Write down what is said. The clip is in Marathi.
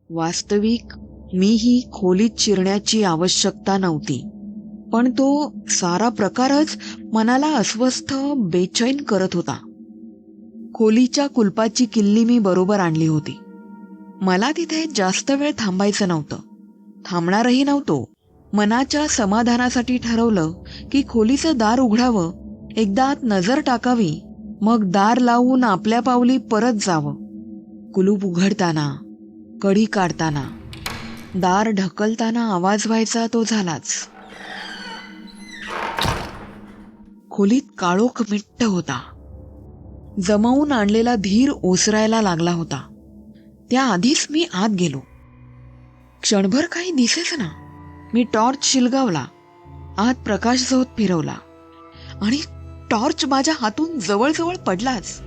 वास्तविक मीही खोलीत शिरण्याची आवश्यकता नव्हती, पण तो सारा प्रकारच मनाला अस्वस्थ, बेचैन करत होता. खोलीच्या कुलपाची किल्ली मी बरोबर आणली होती. मला तिथे जास्त वेळ थांबायचं नव्हतं, थांबणारही नव्हतो. मनाच्या समाधानासाठी ठरवलं की खोलीचं दार उघडावं, एकदा आत नजर टाकावी, मग दार लावून आपल्या पावली परत जावं. कुलूप उघडताना, कडी काढताना, दार ढकलताना आवाज व्हायचा तो झालाच. खोलीत काळोख मिट्ट होता. जमवून आणलेला धीर ओसरायला लागला होता. त्याआधीच मी आत गेलो. क्षणभर काही दिसेच ना. मी टॉर्च शिलगावला, आत प्रकाशझोत फिरवला आणि टॉर्च माझ्या हातून जवळजवळ पडलाच.